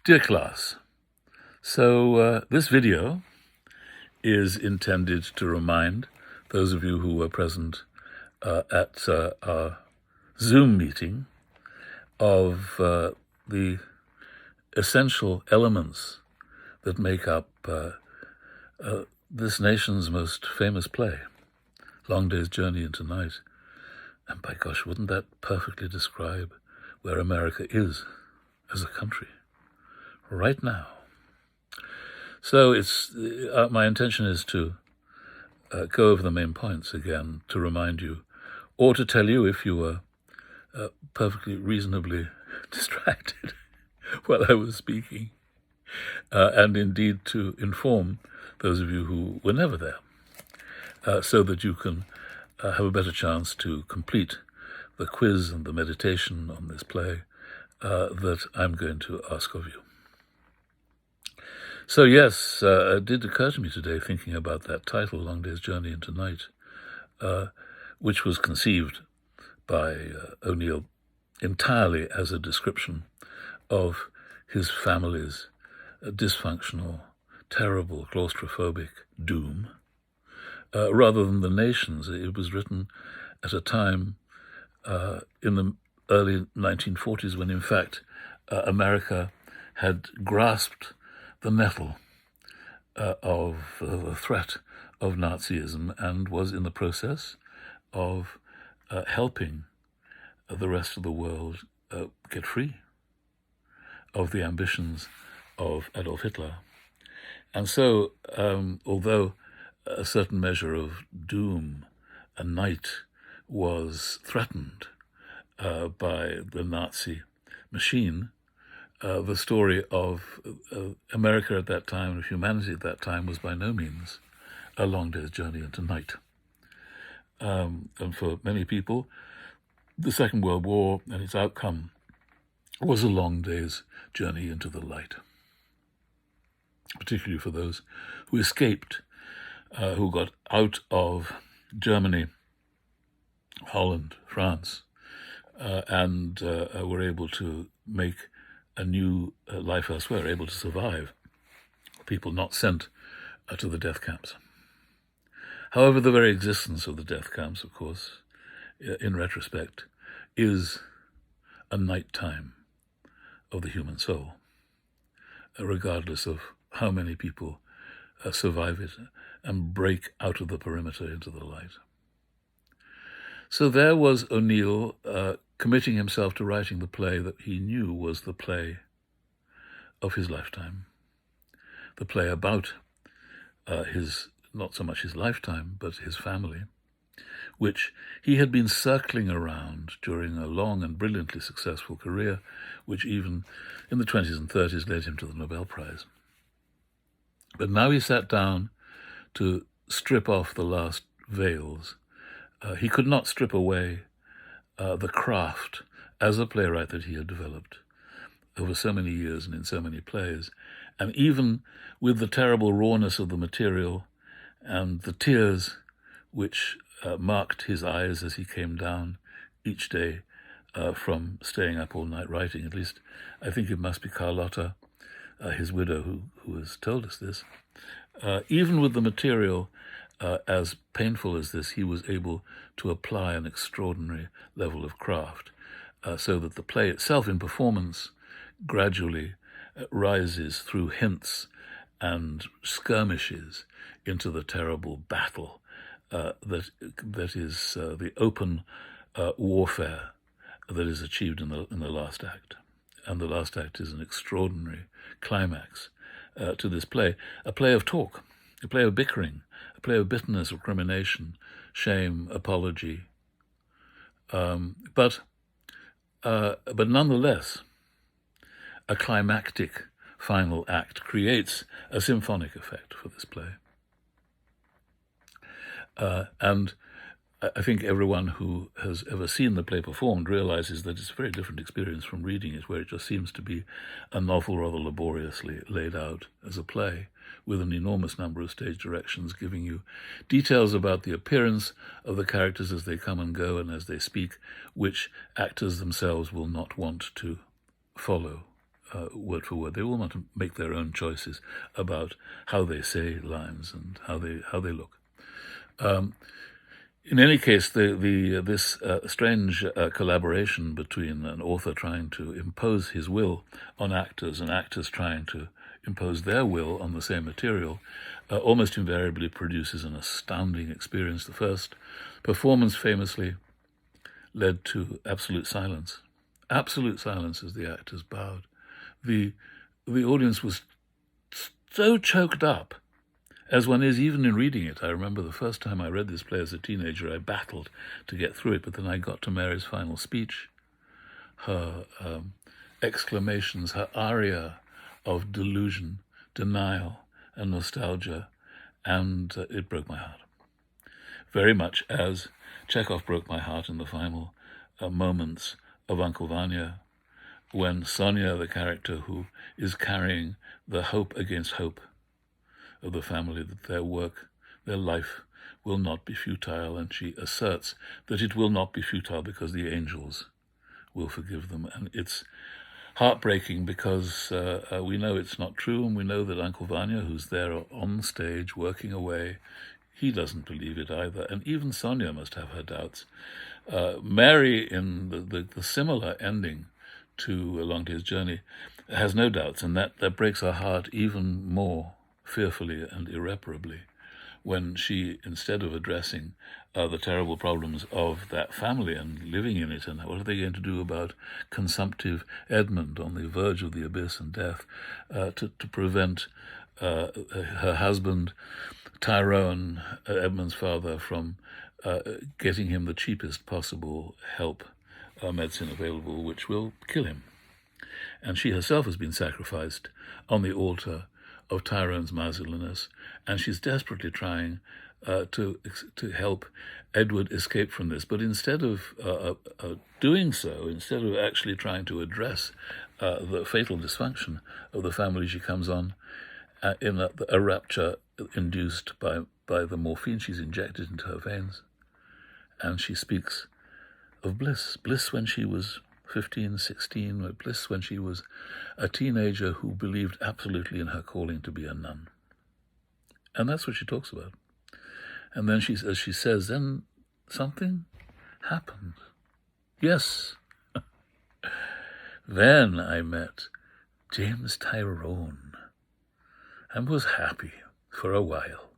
Dear class, so this video is intended to remind those of you who were present at our Zoom meeting of the essential elements that make up this nation's most famous play, Long Day's Journey into Night. And by gosh, wouldn't that perfectly describe where America is as a country right now? So it's my intention is to go over the main points again, to remind you, or to tell you if you were perfectly reasonably distracted while I was speaking, and indeed to inform those of you who were never there, so that you can have a better chance to complete the quiz and the meditation on this play that I'm going to ask of you. So yes, it did occur to me today, thinking about that title, Long Day's Journey into Night, which was conceived by O'Neill entirely as a description of his family's dysfunctional, terrible, claustrophobic doom, rather than the nation's. It was written at a time in the early 1940s when, in fact, America had grasped the nettle of the threat of Nazism and was in the process of helping the rest of the world get free of the ambitions of Adolf Hitler. And so, although a certain measure of doom and night was threatened by the Nazi machine, the story of America at that time, of humanity at that time, was by no means a long day's journey into night. And for many people, the Second World War and its outcome was a long day's journey into the light, particularly for those who escaped, who got out of Germany, Holland, France, and were able to make a new life elsewhere, able to survive, people not sent to the death camps. However, the very existence of the death camps, of course, in retrospect, is a night time of the human soul, regardless of how many people survive it and break out of the perimeter into the light. So there was O'Neill committing himself to writing the play that he knew was the play of his lifetime, the play about his, not so much his lifetime, but his family, which he had been circling around during a long and brilliantly successful career, which even in the 20s and 30s led him to the Nobel Prize. But now he sat down to strip off the last veils. He could not strip away the craft as a playwright that he had developed over so many years and in so many plays. And even with the terrible rawness of the material and the tears which marked his eyes as he came down each day from staying up all night writing, at least I think it must be Carlotta, his widow, who has told us this. Even with the material as painful as this, he was able to apply an extraordinary level of craft, so that the play itself in performance gradually rises through hints and skirmishes into the terrible battle that is the open warfare that is achieved in the last act. And the last act is an extraordinary climax to this play, a play of talk, a play of bickering, a play of bitterness, recrimination, shame, apology. But nonetheless, a climactic final act creates a symphonic effect for this play. And I think everyone who has ever seen the play performed realizes that it's a very different experience from reading it, where it just seems to be a novel rather laboriously laid out as a play with an enormous number of stage directions giving you details about the appearance of the characters as they come and go and as they speak, which actors themselves will not want to follow word for word. They all want to make their own choices about how they say lines and how they look. In any case, this strange collaboration between an author trying to impose his will on actors and actors trying to impose their will on the same material almost invariably produces an astounding experience. The first performance famously led to absolute silence. Absolute silence as the actors bowed. The audience was so choked up, as one is even in reading it. I remember the first time I read this play as a teenager, I battled to get through it, but then I got to Mary's final speech, her exclamations, her aria of delusion, denial, and nostalgia, and it broke my heart. Very much as Chekhov broke my heart in the final moments of Uncle Vanya, when Sonia, the character who is carrying the hope against hope of the family, that their work, their life will not be futile, and she asserts that it will not be futile because the angels will forgive them. And it's heartbreaking because we know it's not true, and we know that Uncle Vanya, who's there on stage working away, he doesn't believe it either. And even Sonia must have her doubts. Mary, in the similar ending to A Long Day's Journey, has no doubts, and that breaks her heart even more fearfully and irreparably when she, instead of addressing the terrible problems of that family and living in it, and what are they going to do about consumptive Edmund on the verge of the abyss and death, to prevent her husband, Tyrone, Edmund's father, from getting him the cheapest possible help, medicine available, which will kill him. And she herself has been sacrificed on the altar of Tyrone's miserliness, and she's desperately trying to help Edward escape from this. But instead of doing so, instead of actually trying to address the fatal dysfunction of the family, she comes on in a rapture induced by the morphine she's injected into her veins, and she speaks of bliss when she was 15, 16, bliss when she was a teenager who believed absolutely in her calling to be a nun. And that's what she talks about. And then as she says, then something happened. Yes. Then I met James Tyrone and was happy for a while.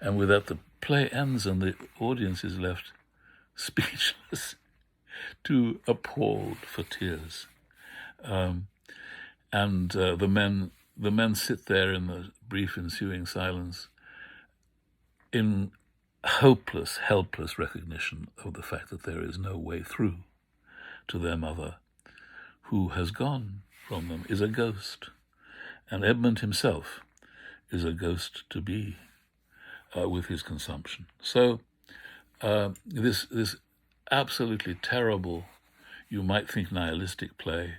And with that, the play ends and the audience is left speechless, too appalled for tears. And the men sit there in the brief ensuing silence in hopeless, helpless recognition of the fact that there is no way through to their mother, who has gone from them, is a ghost. And Edmund himself is a ghost to be with his consumption. So this absolutely terrible, you might think nihilistic play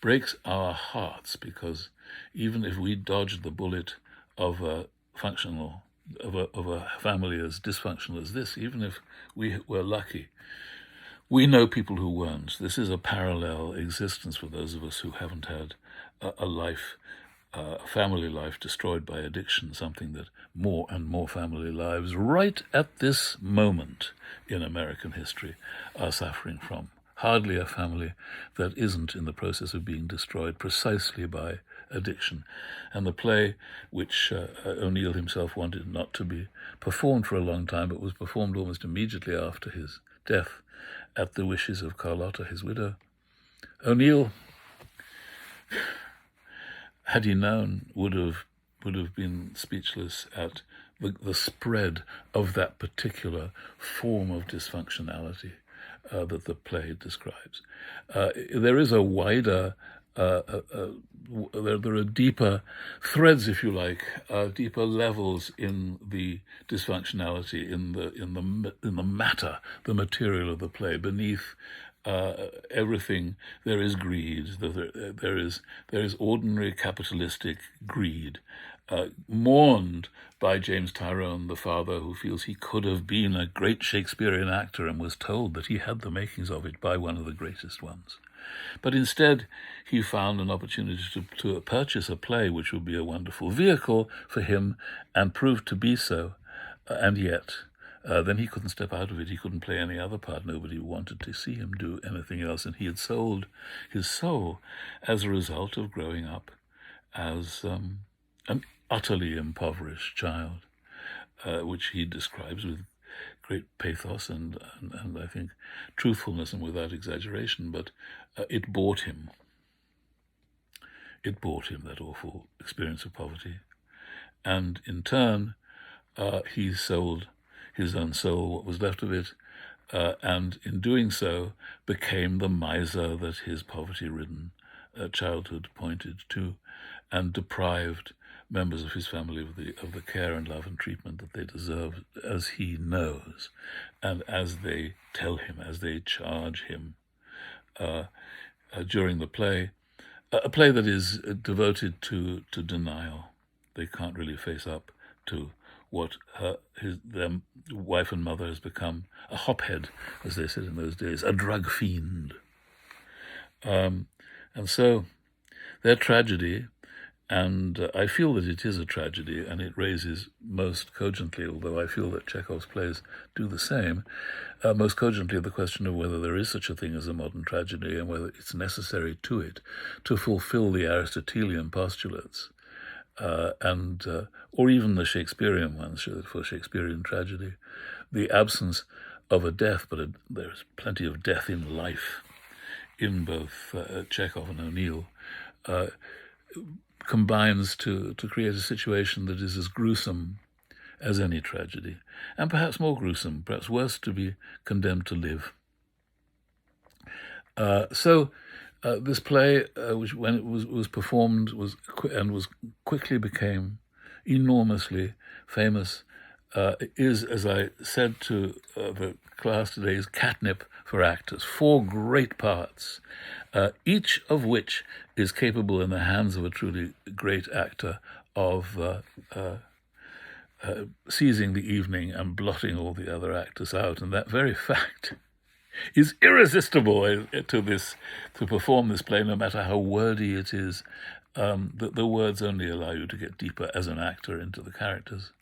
breaks our hearts, because even if we dodged the bullet of a family as dysfunctional as this, even if we were lucky, we know people who weren't. This is a parallel existence for those of us who haven't had a life, a family life destroyed by addiction, something that more and more family lives right at this moment in American history are suffering from. Hardly a family that isn't in the process of being destroyed precisely by addiction. And the play, which O'Neill himself wanted not to be performed for a long time, but was performed almost immediately after his death at the wishes of Carlotta, his widow. O'Neill, had he known, would have been speechless at the spread of that particular form of dysfunctionality that the play describes. There is a wider, there are deeper threads, if you like, deeper levels in the dysfunctionality, in the matter, the material of the play. Beneath everything, there is greed. There is ordinary capitalistic greed, mourned by James Tyrone, the father, who feels he could have been a great Shakespearean actor and was told that he had the makings of it by one of the greatest ones. But instead, he found an opportunity to purchase a play which would be a wonderful vehicle for him, and proved to be so. And yet, then he couldn't step out of it. He couldn't play any other part. Nobody wanted to see him do anything else. And he had sold his soul as a result of growing up as an utterly impoverished child, which he describes with great pathos and I think truthfulness and without exaggeration. But it bought him. It bought him that awful experience of poverty. And in turn, he sold his own soul, what was left of it, and in doing so became the miser that his poverty-ridden childhood pointed to, and deprived members of his family of the care and love and treatment that they deserve, as he knows, and as they tell him, as they charge him during the play, a play that is devoted to denial. They can't really face up to what their wife and mother has become, a hophead, as they said in those days, a drug fiend. And so their tragedy, and I feel that it is a tragedy, and it raises most cogently, although I feel that Chekhov's plays do the same, most cogently the question of whether there is such a thing as a modern tragedy, and whether it's necessary to it to fulfill the Aristotelian postulates, or even the Shakespearean ones for Shakespearean tragedy, the absence of a death, but there's plenty of death in life in both Chekhov and O'Neill, combines to create a situation that is as gruesome as any tragedy, and perhaps more gruesome, perhaps worse, to be condemned to live. So this play, which when it was performed, was quickly became enormously famous, is, as I said to the class today, is catnip for actors. 4 great parts, each of which is capable in the hands of a truly great actor of seizing the evening and blotting all the other actors out. And that very fact is irresistible to perform this play, no matter how wordy it is. The words only allow you to get deeper as an actor into the characters.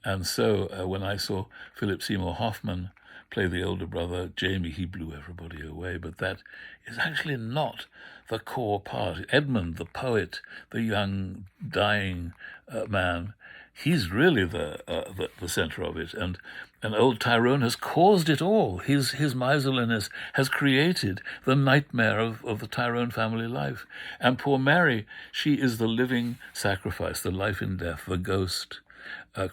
And so when I saw Philip Seymour Hoffman play the older brother, Jamie, he blew everybody away. But that is actually not the core part. Edmund, the poet, the young, dying man, he's really the center of it. And old Tyrone has caused it all. His miserliness has created the nightmare of the Tyrone family life. And poor Mary, she is the living sacrifice, the life in death, the ghost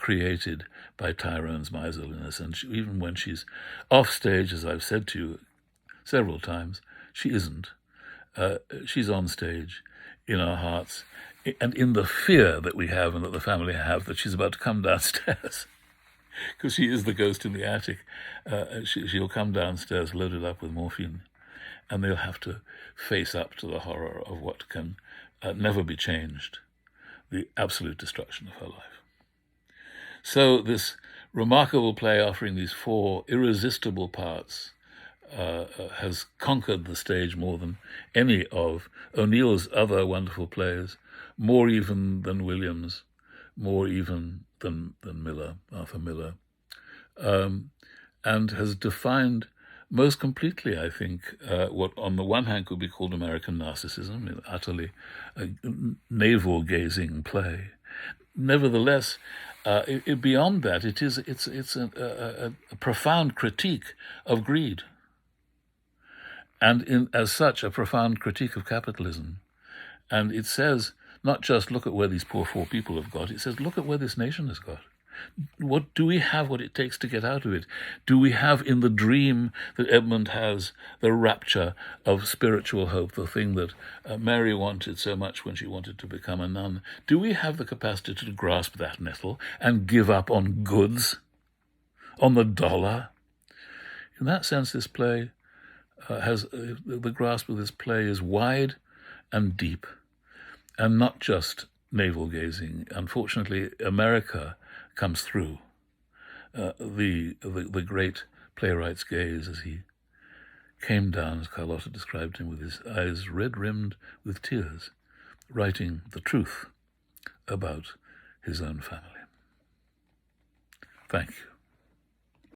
created by Tyrone's miserliness. And even when she's off stage, as I've said to you several times, she isn't. She's on stage in our hearts, and in the fear that we have and that the family have that she's about to come downstairs, because she is the ghost in the attic. She'll come downstairs loaded up with morphine, and they'll have to face up to the horror of what can never be changed, the absolute destruction of her life. So this remarkable play, offering these 4 irresistible parts, has conquered the stage more than any of O'Neill's other wonderful plays, more even than Williams, more even than Miller, Arthur Miller, and has defined most completely, I think, what on the one hand could be called American narcissism, an utterly navel-gazing play. Nevertheless, beyond that, it's a profound critique of greed, and as such, a profound critique of capitalism. And it says, not just look at where these poor 4 people have got, it says, look at where this nation has got. What do we have what it takes to get out of it? Do we have in the dream that Edmund has the rapture of spiritual hope, the thing that Mary wanted so much when she wanted to become a nun? Do we have the capacity to grasp that nettle and give up on goods, on the dollar? In that sense, this play has the grasp of this play is wide and deep, and not just navel-gazing. Unfortunately, America comes through the great playwright's gaze as he came down, as Carlotta described him, with his eyes red-rimmed with tears, writing the truth about his own family. Thank you.